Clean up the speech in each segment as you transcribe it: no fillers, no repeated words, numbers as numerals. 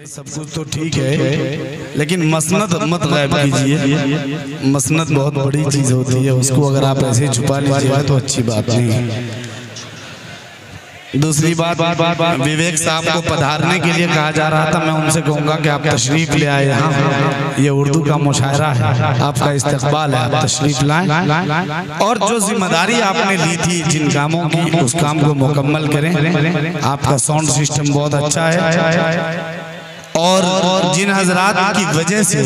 सब कुछ तो ठीक है, लेकिन मसनद मत गायब कीजिए। मसनद बहुत बड़ी चीज होती है, उसको अगर आप ऐसे छुपा लीजिएगा तो अच्छी बात नहीं है। दूसरी बात, विवेक साहब को पधारने के लिए कहा जा रहा था। मैं उनसे कहूंगा कि आप तशरीफ ले आए यहाँ, ये उर्दू का मुशायरा है, आपका इस्तकबाल है, आप तशरीफ लाएं और जो जिम्मेदारी आपने ली थी जिन कामों की, उस काम को मुकम्मल करें। आपका साउंड सिस्टम बहुत अच्छा है और जिन हजरात की वजह से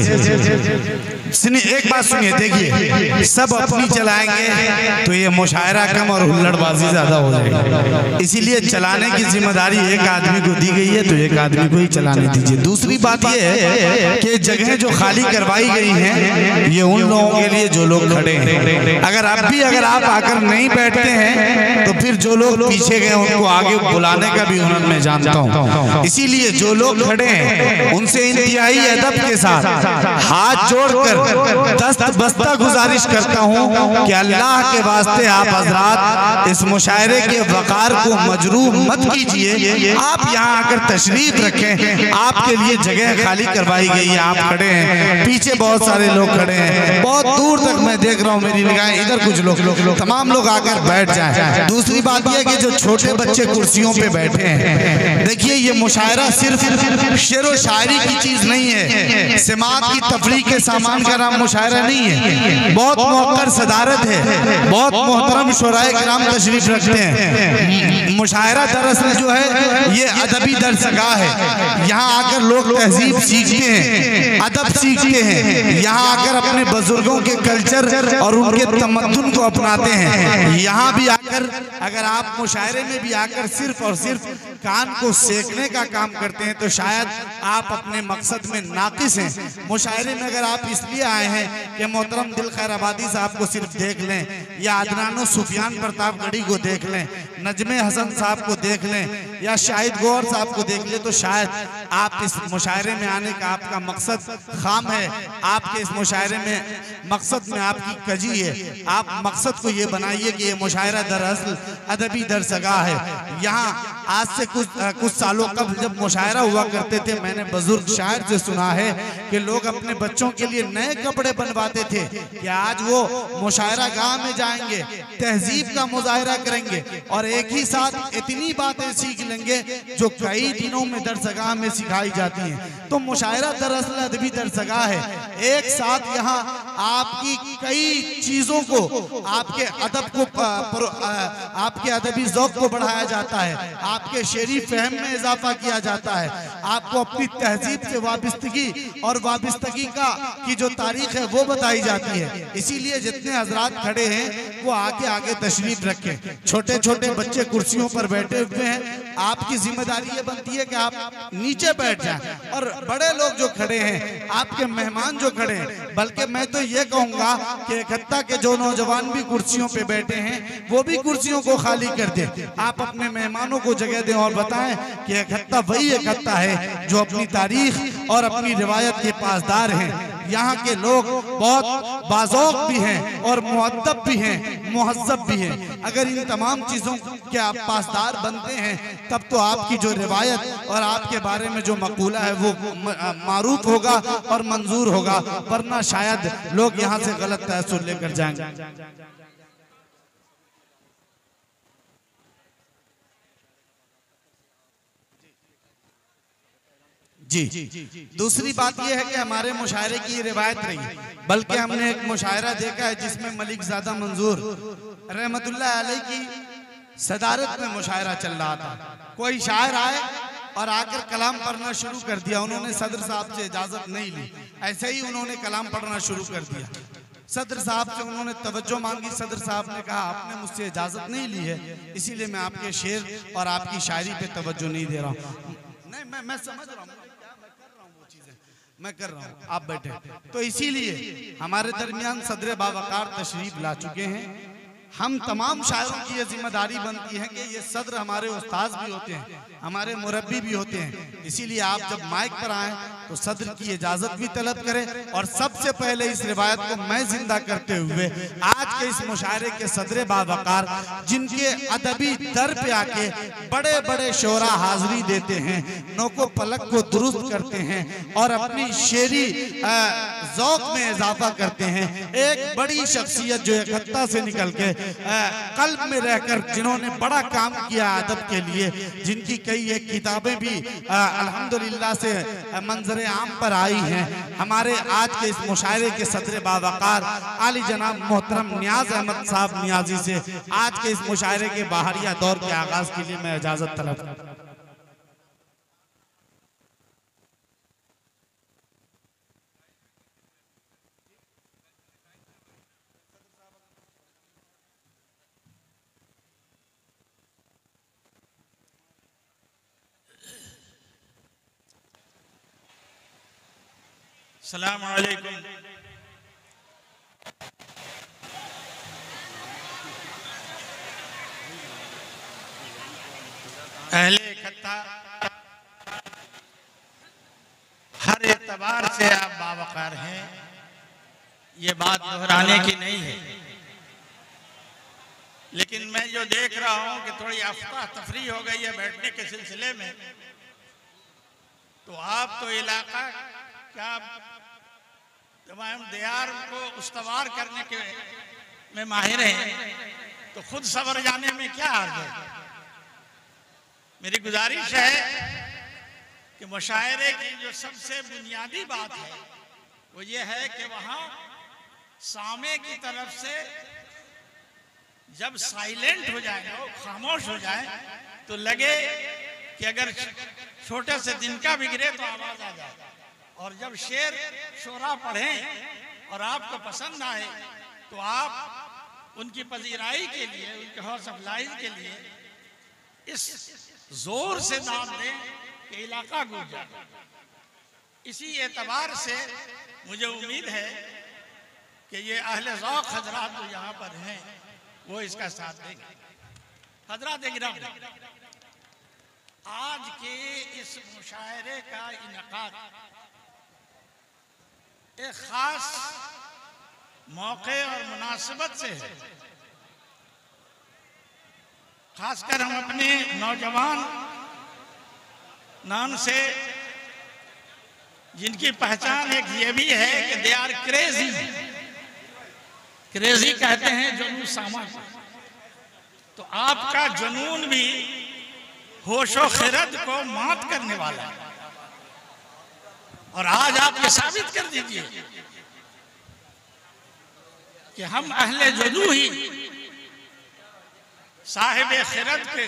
सुनिए, एक बात सुनिए, देखिए सब अपनी चलाएंगे तो ये मुशायरा कम और हुल्लड़बाजी ज्यादा हो जाएगी। इसीलिए चलाने की जिम्मेदारी एक आदमी को दी गई है, तो एक आदमी को ही चलाने दीजिए। दूसरी बात ये है कि जगह जो खाली करवाई गई हैं ये उन लोगों के लिए जो लोग खड़े हैं। अगर आप आकर नहीं बैठते हैं तो फिर जो लोग पीछे गए उनको आगे बुलाने का भी हुनर मैं जानता हूँ। इसीलिए जो लोग खड़े हैं उनसे इंतहाई अदब के साथ हाथ जोड़कर दस्त बस्ता गुजारिश करता हूँ कि अल्लाह के वास्ते आप हजरात इस मुशायरे के वकार को मजरूह मत कीजिए। आप यहाँ आकर तशरीफ रखें, आपके लिए जगह खाली करवाई गई है, आप खड़े हैं, पीछे बहुत सारे लोग खड़े हैं, बहुत दूर तक मैं देख रहा हूँ, मेरी निगाहें इधर कुछ लोग, तमाम लोग आकर बैठ जाएं। दूसरी बात यह कि जो छोटे बच्चे कुर्सियों पे बैठे हैं, देखिए ये मुशायरा सिर्फ शेर व शायरी की चीज नहीं है, समात की तफरीह के सामान का नाम मुशायरा नहीं है। बहुत मौकर सदारत है, बहुत मोहतरम शुराए किराम तशरीफ रखते हैं। मुशायरा दरअसल जो है ये अदबी दरसगाह है, यहाँ आकर लोग तहजीब सीखते हैं, अदब सीखते हैं, यहाँ आकर अपने बुजुर्गों के कल्चर और उनके तमद्दुन को अपनाते हैं। यहाँ भी आकर अगर आप मुशायरे में भी आकर सिर्फ और सिर्फ कान को सेकने का काम करते हैं तो शायद आप अपने मकसद में नाकिस हैं। मुशायरे में अगर आप इसलिए आए हैं कि मोहतरम दिल खैर आबादी साहब को सिर्फ देख लें या अदनानो सुफियान प्रतापगढ़ी को देख लें, नजमे हसन साहब को देख लें या शाहिद गौर साहब को देख लें, तो शायद आप इस मुशायरे में आने का आपका मकसद खाम है। आपके इस मुशायरे में मकसद में आपकी कजी है। आप मकसद को ये बनाइए कि ये मुशायरा दरअसल अदबी दरसगाह है। यहाँ आज से कुछ सालों कब जब मुशायरा हुआ करते थे, मैंने बुजुर्ग शायर से सुना है कि लोग अपने बच्चों के लिए नए कपड़े बनवाते थे कि आज वो मुशायरा गाह में जाएंगे, तहजीब का मुजाहरा करेंगे और एक ही साथ इतनी बातें सीख लेंगे जो कई दिनों में दरसगाह में सिखाई जाती हैं। तो मुशायरा दरअसल अदबी दरसगाह है। एक साथ यहाँ आपकी कई चीजों को, आपके अदब को, आपके अदबी ज़ौक़ को बढ़ाया जाता है, आपके शेरी फहम में इजाफा किया जाता है, आपको अपनी तहजीब से वाबस्तगी और वाबस्तगी की जो तारीख है वो बताई जाती है। इसीलिए जितने हजरात खड़े हैं वो आगे आगे तशरीफ रखें। छोटे छोटे बच्चे कुर्सियों पर बैठे हुए हैं, आपकी जिम्मेदारी ये बनती है कि आप नीचे बैठ जाएं और बड़े लोग जो खड़े हैं, आपके मेहमान जो खड़े हैं, बल्कि मैं तो ये कहूँगा कि इकट्ठा के जो नौजवान भी कुर्सियों पे बैठे हैं वो भी कुर्सियों को खाली कर दें। आप अपने मेहमानों को जगह दें और बताएं कि इकट्ठा वही इकट्ठा है जो अपनी तारीख और अपनी रिवायत के पासदार हैं। यहाँ के लोग बहुत बाज़ौक़ भी हैं और मुअद्दब भी हैं, मुहज़्ज़ब भी हैं। अगर इन तमाम चीज़ों के आप पासदार बनते हैं तब तो आपकी जो रिवायत और आपके बारे में जो मक़ूला है वो मारूफ होगा और मंजूर होगा, वरना शायद लोग यहाँ से गलत तअस्सुर लेकर जाएंगे। जी, दूसरी बात यह है कि हमारे मुशायरे की ये रिवायत रही, बल्कि हमने एक मुशायरा देखा है जिसमें मलिक ज़ादा मंजूर रहमतुल्लाह अलैह की सदारत में मुशायरा चल रहा था। कोई शायर आए और आकर कलाम पढ़ना शुरू कर दिया। उन्होंने सदर साहब से इजाज़त नहीं ली, ऐसे ही उन्होंने कलाम पढ़ना शुरू कर दिया। सदर साहब से उन्होंने तवज्जो मांगी, सदर साहब ने कहा आपने मुझसे इजाज़त नहीं ली है, इसीलिए मैं आपके शेर और आपकी शायरी पे तवज्जो नहीं दे रहा हूँ। नहीं, मैं समझ रहा हूँ, मैं कर रहा हूँ, आप बैठे। तो इसीलिए हमारे दरमियान सदर बावकार तशरीफ ला चुके हैं। हम तमाम शायरों की ये जिम्मेदारी बनती है कि ये सदर हमारे उस्ताद भी होते हैं, हमारे मुरब्बी भी होते हैं। इसीलिए आप जब माइक पर आएँ तो सदर की इजाजत भी तलब करें। और सबसे पहले इस रिवायत को मैं जिंदा करते हुए आज के इस मुशायरे के सदर बावकार, जिनके अदबी दर पे आके बड़े बड़े शोरा हाजिरी देते हैं, नोको पलक को दुरुस्त करते हैं और अपनी शेरी ज़ौक़ में इजाफा करते हैं, एक बड़ी शख्सियत जो इकट्ठा से निकल के कल्ब में रहकर जिन्होंने बड़ा काम किया अदब के लिए, जिनकी कई एक किताबें भी अल्हम्दुलिल्लाह से मंजर आम पर आई हैं, हमारे आज के इस मुशायरे के सदर बावकार आली जनाब मोहतरम नियाज अहमद साहब नियाजी से आज के इस मुशायरे के बाहरिया दौर के आगाज के लिए मैं इजाजत तलब करता हूं। अस्सलाम वालेकुम। अहले इकट्ठा, हर एतबार से आप बावकार हैं, ये बात दोहराने की नहीं है। लेकिन मैं जो देख रहा हूं कि थोड़ी अफरा तफरी हो गई है बैठने के सिलसिले में, तो आप तो इलाका क्या तमाम दियार को उस्तवार करने के में माहिर हैं, तो खुद सबर जाने में क्या हर्ज है। मेरी गुजारिश है कि मुशायरे की जो सबसे बुनियादी बात है वो ये है कि वहाँ सामे की तरफ से जब साइलेंट हो जाए, वो खामोश हो जाए, तो लगे कि अगर छोटे से दिन का भी गिरे तो आवाज आ जाए। और जब शेर शोरा पढ़ें और आपको पसंद आए तो आप उनकी पजीराई के लिए, उनके हौसला अफजाई के लिए इस जोर से दाम दें कि इलाका गूंज जाए। इसी एतबार से मुझे उम्मीद है कि ये अहले ज़ौक़ हजरात जो यहाँ पर हैं वो इसका साथ देंगे। हजरात इकराम, आज के इस मुशायरे का इनकाद एक खास मौके और मुनासिबत से है। खासकर हम अपने नौजवान नाम से, जिनकी पहचान एक ये भी है कि दे आर क्रेजी, क्रेजी कहते हैं जुनून सामा। तो आपका जुनून भी होशो खिरद को मात करने वाला है। और आज आप ये साबित कर दीजिए कि हम अहले जुनू ही साहिब खिरद के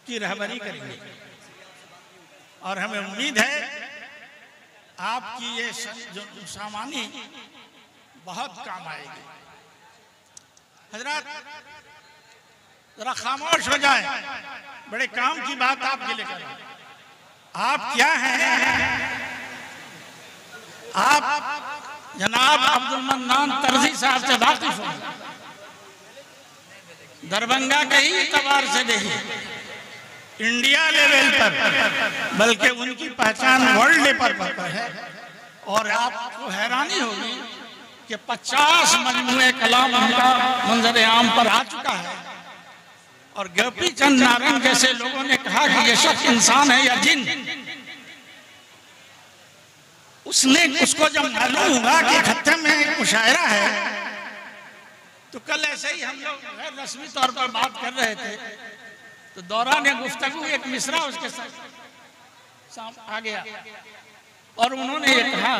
की रहबरी करेंगे। और हमें उम्मीद है आपकी ये सामानी बहुत काम आएगी। हजरात जरा खामोश हो जाए, बड़े काम की बात आपके लिए करें। आप क्या हैं? आप जनाब अब्दुल मन्नान तर्जी साहब से वाकिफ हो, दरभंगा के ही एतबार से नहीं, इंडिया लेवल पर, बल्कि उनकी पहचान वर्ल्ड लेवल पर है। और आपको हैरानी होगी कि 50 मजमूए कलाम उनका मंजर आम पर आ चुका है। और गोपी चंद नारंग जैसे लोगों ने कहा कि ये शख्स इंसान है या जिन, उसको जब मालूम हुआ कि खत्म में एक मुशायरा है, तो कल ऐसे ही हम लोग गैर रस्मी तौर पर बात कर रहे थे, तो दौरान गुफ्तगू एक मिसरा उसके साथ आ गया और उन्होंने ये कहा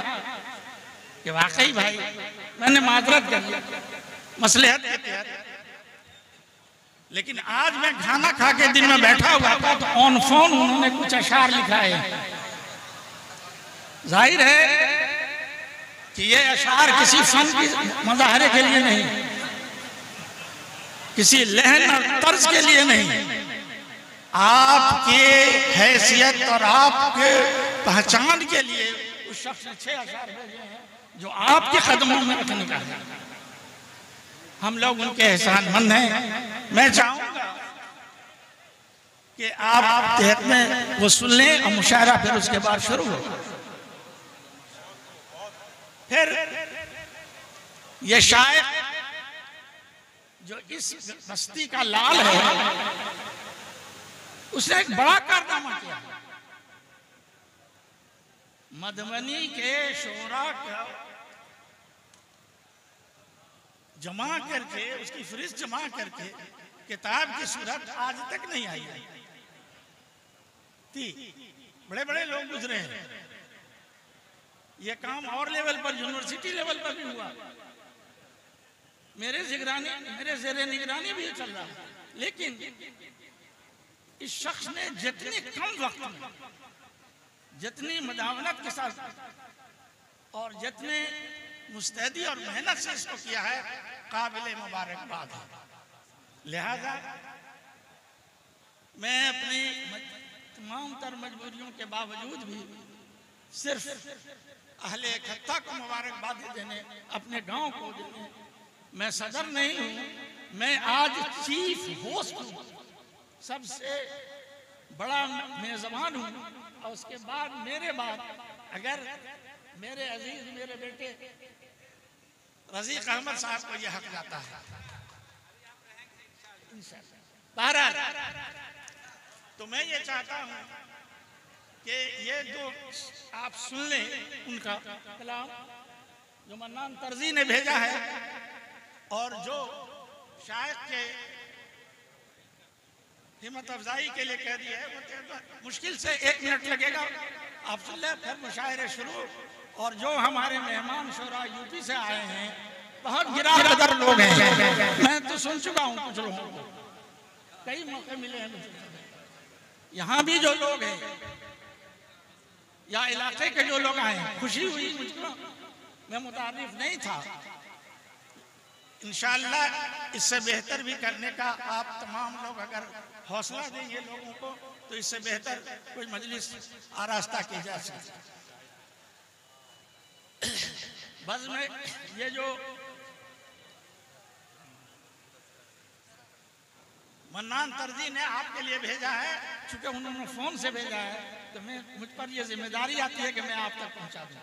कि वाकई भाई मैंने माजरत कर लिया मसलहत के तहत, लेकिन आज मैं खाना खा के दिन में बैठा हुआ था तो ऑन फोन उन्होंने कुछ अशार लिखा है। जाहिर है कि ये अशार किसी फन की मुजाहरे के लिए नहीं, किसी लहन और तर्ज के लिए नहीं, आपके हैसियत और आपके पहचान के लिए उस शख्स ने 6 अशार भेजे हैं जो आपके कदमों में रखने का है। हम लोग उनके एहसानमंद हैं। मैं चाहूंगा कि आप तहत में वो सुन लें और मुशायरा फिर उसके बाद शुरू हो। फिर ये शायर जो इस बस्ती का लाल है, उसने एक बड़ा कारनामा किया। मधुबनी के शोरा का जमा करके, उसकी फहरिस्त जमा करके किताब की सूरत आज तक नहीं आई है। बड़े बड़े लोग गुजरे हैं, ये काम और लेवल पर, यूनिवर्सिटी लेवल पर भी हुआ। मेरे ज़ेरे निगरानी भी चल रहा है। लेकिन इस शख्स ने जितने कम वक्त में, जितनी मदावनत के साथ और जितने मुस्तैदी और मेहनत से इसको किया है, काबिल मुबारकबाद है। लिहाजा मैं अपनी तमाम तर मजबूरियों के बावजूद भी सिर्फ अहले इकट्ठा को मुबारकबाद देने, अपने गांव को देने, मैं सदर नहीं हूँ, मैं आज चीफ होस्ट हूँ, सबसे बड़ा मेजबान हूँ। और उसके बाद मेरे बाद अगर मेरे अजीज, मेरे बेटे रज़ीक अहमद साहब को यह हक जाता है। बहरहाल तो मैं ये चाहता हूँ कि ये जो आप सुन लें उनका कलाम जो मन्नान तरजी ने भेजा है, और जो शायद के हिम्मत अफजाई के लिए कह दिया है, वो मुश्किल से 1 मिनट लगेगा, आप सुन लें, फिर मुशायरे शुरू। और जो हमारे मेहमान शोरा यूपी से आए हैं, बहुत गिरा लोग हैं, मैं तो सुन चुका हूँ कुछ लोगों को, कई मौके मिले हैं मुझे। यहाँ भी जो लोग हैं या इलाके के जो लोग आए हैं, खुशी हुई मुझको, मैं मुतारिफ नहीं था। इंशाअल्लाह इससे बेहतर भी करने का आप तमाम लोग अगर हौसला देंगे लोगों को, तो इससे बेहतर कोई मजलिस आरास्ता की जा सकती। बस में ये जो मन्नान तरजी ने आपके लिए भेजा है, चूंकि उन्होंने फोन से भेजा है, तो मुझ पर यह जिम्मेदारी आती है कि मैं आप तक पहुंचा दूं।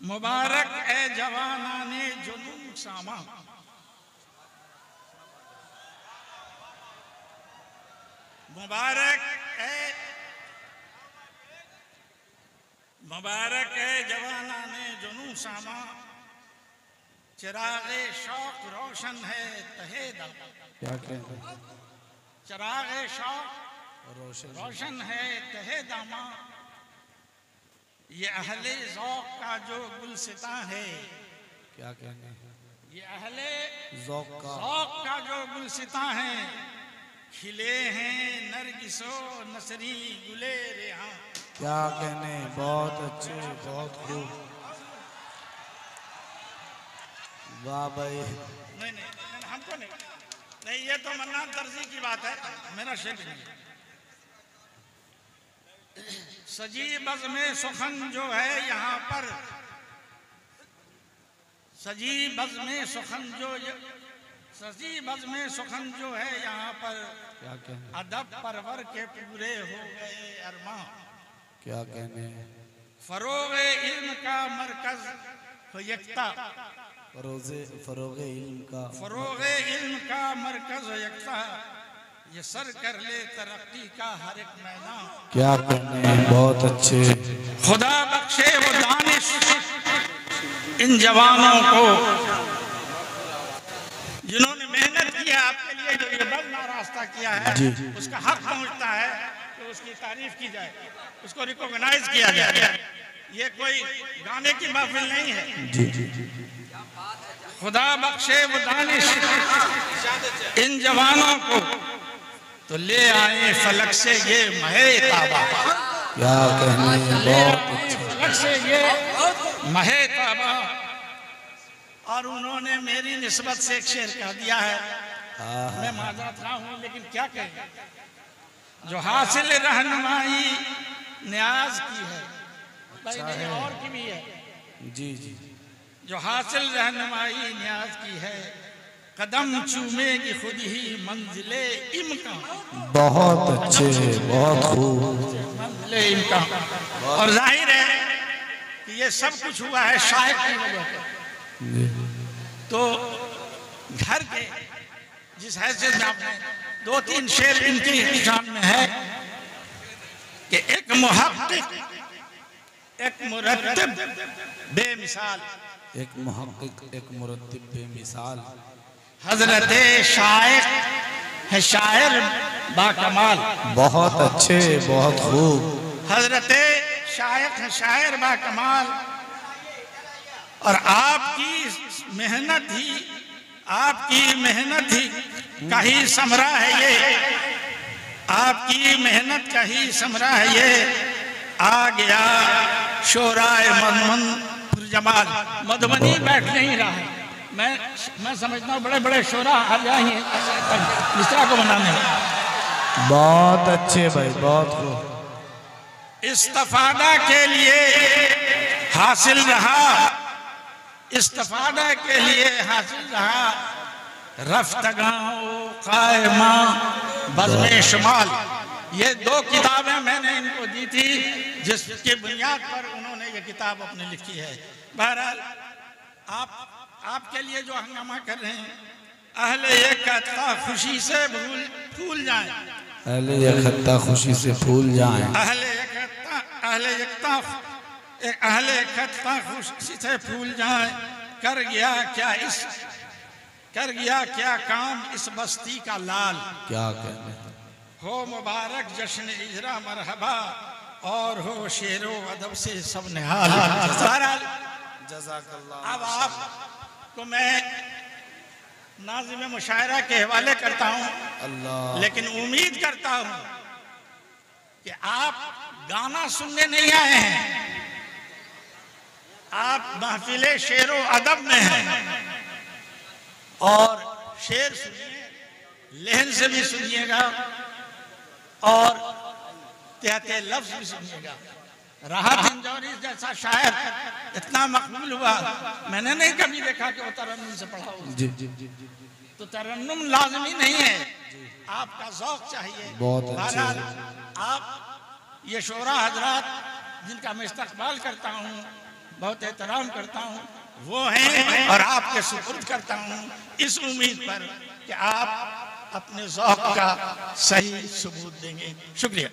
मुबारक ए जवानाने जुनून सामा, मुबारक ए जवानाने जुनून सामा, चिरागे शौक रोशन है तहे दम। क्या कहते हैं? चिरागे शौक रोशन है तहे दामा, ये अहले ज़ौक़ का जो गुलसिता है। क्या कहते हैं? ये अहले ज़ौक़ का जो गुलसिता है, खिले हैं नरगिसो नसरी गुले रेहां। क्या कहने, बहुत अच्छे, बहुत खूब, वाह भाई। नहीं, हमको नहीं, ये तो मन्नान तरजी की बात है, मेरा शेर नहीं। सजी बज़ में सुखन जो है यहाँ पर, सजी बज़ में सुखन जो है यहाँ पर, क्या कहने, अदब परवर के पूरे हो गए अरमा। क्या कहने, फरोगे इल्म का मरकज हो यकता, फरोगे इल्म का मरकज हो यकता, ये सर कर ले तरक्की का हर एक मैदान। क्या कहने, बहुत अच्छे। खुदा बख्शे वो दानिश इन जवानों को, जिन्होंने मेहनत की है आपके लिए, जो ये बदला रास्ता किया है, उसका हक पहुंचता है तो उसकी तारीफ की जाए, उसको रिकॉग्नाइज किया जाए। ये कोई गाने की महफिल नहीं है। खुदा बख्शे वो दानिश इन जवानों को, तो ले आए फलक से ये महे ताबा। क्या कहने, बहुत अच्छे। फलक से ये महे ताबा। और उन्होंने मेरी निस्बत से एक शेर कह दिया है, मैं माजरत रहा हूँ, लेकिन क्या कहें, जो हासिल रहनुमाई न्याज की है, भाई नहीं और की भी है, जी, जो हासिल रहनुमाई न्याज की है, कदम चूमेगी खुद ही मंजिले इम्का। बहुत अच्छे, बहुत खूब। मंजिले इम्का। और जाहिर है कि ये सब कुछ हुआ है शायर की वजह से। तो घर के जिस हैसियत में आपने 2-3 शेर इनकी शान में है कि एक मुहक्किक, एक मुरत्तिब बेमिसाल, एक मुहक्किक, एक मुरत्तिब बेमिसाल। हजरत शायर है, शायर बाकमाल। बहुत अच्छे, बहुत खूब। हजरत शायर है, शायर बाकमाल। और आपकी मेहनत ही का ही समरा है ये, आपकी मेहनत का ही समरा है ये। आ गया शोराए मधुमन जमाल। मधुबनी बैठ नहीं रहा है। मैं समझता हूँ बड़े बड़े शोरा आ जाएंगे मिश्रा को बनाने में। बहुत अच्छे भाई, बहुत खूब। इस्तिफादा के लिए हासिल रहा, इस्तिफादा के लिए हासिल रहा रफ्तगाओ कायमा बज़्मे शुमाल। ये 2 किताबें मैंने इनको दी थी जिसकी बुनियाद पर उन्होंने ये किताब अपनी लिखी है। बहरहाल आपके लिए जो हंगामा कर रहे हैं, अहले ये खत्ता खुशी से फूल जाएं, अहले ये खत्ता खुशी से फूल जाएं, अहले खत्ता खुशी से फूल जाएं। कर गया क्या काम इस बस्ती का लाल। क्या कहने हो मुबारक जश्न इजरा मरहबा, और हो शेरो अदब से सब निहाल। अब आपको मैं नाज़िम मुशायरा के हवाले करता हूँ, लेकिन उम्मीद करता हूँ कि आप गाना सुनने नहीं आए हैं, आप महफिले शेरो अदब में हैं। और शेर सुनिए, लहन से भी सुनिएगा और कहते लफ्ज भी सुनिएगा। राहत इंजौरी जैसा शायर इतना मकबूल हुआ, मैंने नहीं कभी देखा कि वो तरन्नुम से पढ़ा हो। तो तरन्नुम लाजमी नहीं है, आपका ज़ौक़ चाहिए। बहुत अच्छे। आप ये शोरा हजरात जिनका मैं इस्तक़बाल करता हूँ, बहुत एहतराम करता हूँ, वो हैं और आपके सुपुर्द करता हूँ इस उम्मीद पर कि आप अपने ज़ौक़ का सही सबूत देंगे। शुक्रिया।